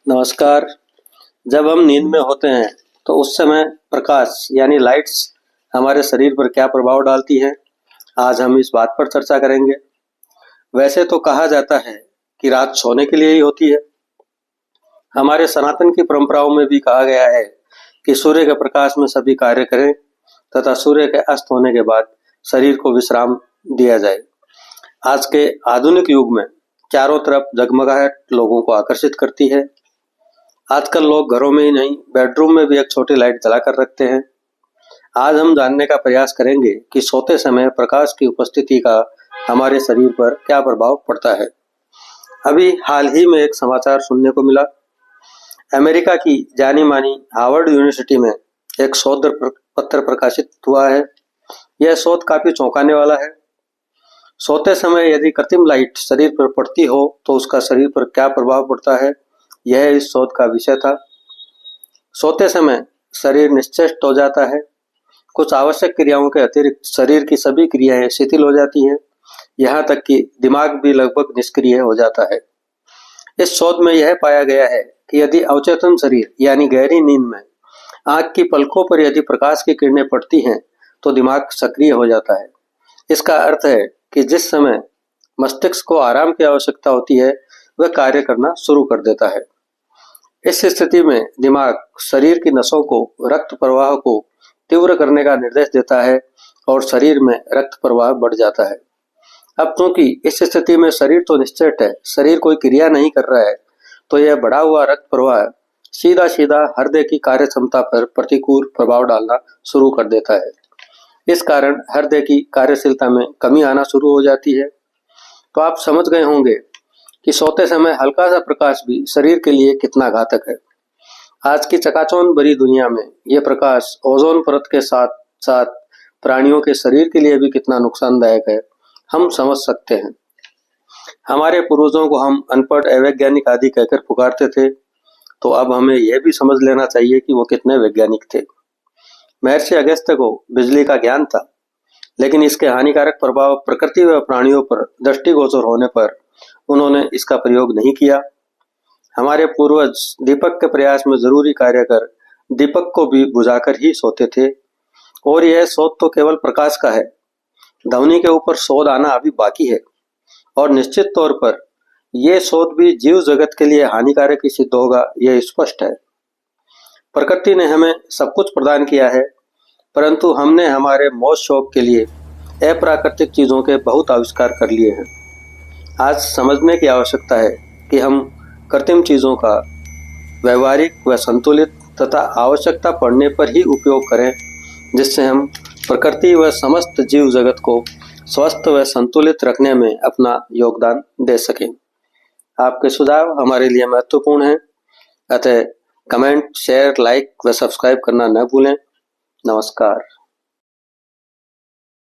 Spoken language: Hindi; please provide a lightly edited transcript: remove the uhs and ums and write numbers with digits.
नमस्कार। जब हम नींद में होते हैं तो उस समय प्रकाश यानी लाइट्स हमारे शरीर पर क्या प्रभाव डालती हैं, आज हम इस बात पर चर्चा करेंगे। वैसे तो कहा जाता है कि रात सोने के लिए ही होती है। हमारे सनातन की परंपराओं में भी कहा गया है कि सूर्य के प्रकाश में सभी कार्य करें तथा सूर्य के अस्त होने के बाद शरीर को विश्राम दिया जाए। आज के आधुनिक युग में चारों तरफ जगमगाहट लोगों को आकर्षित करती है। आजकल लोग घरों में ही नहीं, बेडरूम में भी एक छोटी लाइट जलाकर रखते हैं। आज हम जानने का प्रयास करेंगे कि सोते समय प्रकाश की उपस्थिति का हमारे शरीर पर क्या प्रभाव पड़ता है। अभी हाल ही में एक समाचार सुनने को मिला। अमेरिका की जानी मानी हार्वर्ड यूनिवर्सिटी में एक शोध पत्र प्रकाशित हुआ है। यह शोध काफी चौंकाने वाला है। सोते समय यदि कृत्रिम लाइट शरीर पर पड़ती हो तो उसका शरीर पर क्या प्रभाव पड़ता है, यह इस शोध का विषय था। सोते समय शरीर निश्चेष्ट हो जाता है। कुछ आवश्यक क्रियाओं के अतिरिक्त शरीर की सभी क्रियाएं शिथिल हो जाती हैं। यहाँ तक कि दिमाग भी लगभग निष्क्रिय हो जाता है। इस शोध में यह पाया गया है कि यदि अवचेतन शरीर यानी गहरी नींद में आंख की पलकों पर यदि प्रकाश की किरणें पड़ती हैं तो दिमाग सक्रिय हो जाता है। इसका अर्थ है कि जिस समय मस्तिष्क को आराम की आवश्यकता होती है वह कार्य करना शुरू कर देता है। इस स्थिति में दिमाग शरीर की नसों को रक्त प्रवाह को तीव्र करने का निर्देश देता है और शरीर में रक्त प्रवाह बढ़ जाता है। अब क्योंकि इस स्थिति में शरीर तो निश्चल है, शरीर कोई क्रिया नहीं कर रहा है, तो यह बढ़ा हुआ रक्त प्रवाह सीधा सीधा हृदय की कार्य क्षमता पर प्रतिकूल प्रभाव डालना शुरू कर देता है। इस कारण हृदय की कार्यशीलता में कमी आना शुरू हो जाती है। तो आप समझ गए होंगे कि सोते समय हल्का सा प्रकाश भी शरीर के लिए कितना घातक है। आज की चकाचौंध भरी दुनिया में यह प्रकाश ओजोन परत के साथ साथ प्राणियों के शरीर के लिए भी कितना नुकसानदायक है, हम समझ सकते हैं। हमारे पूर्वजों को हम अनपढ़, अवैज्ञानिक आदि कहकर पुकारते थे, तो अब हमें यह भी समझ लेना चाहिए कि वो कितने वैज्ञानिक थे। महर्षि अगस्त्य को बिजली का ज्ञान था, लेकिन इसके हानिकारक प्रभाव प्रकृति व प्राणियों पर दृष्टिगोचर होने पर उन्होंने इसका प्रयोग नहीं किया। हमारे पूर्वज दीपक के प्रयास में जरूरी कार्य कर दीपक को भी बुझाकर ही सोते थे। और यह शोध तो केवल प्रकाश का है, ध्वनि के ऊपर शोध आना अभी बाकी है। और निश्चित तौर पर यह शोध भी जीव जगत के लिए हानिकारक ही सिद्ध होगा, यह स्पष्ट है। प्रकृति ने हमें सब कुछ प्रदान किया है, परंतु हमने हमारे मौज शौक के लिए अप्राकृतिक चीजों के बहुत आविष्कार कर लिए हैं। आज समझने की आवश्यकता है कि हम कृत्रिम चीजों का व्यवहारिक व संतुलित तथा आवश्यकता पड़ने पर ही उपयोग करें, जिससे हम प्रकृति व समस्त जीव जगत को स्वस्थ व संतुलित रखने में अपना योगदान दे सकें। आपके सुझाव हमारे लिए महत्वपूर्ण हैं, अतः कमेंट, शेयर, लाइक व सब्सक्राइब करना न भूलें। नमस्कार।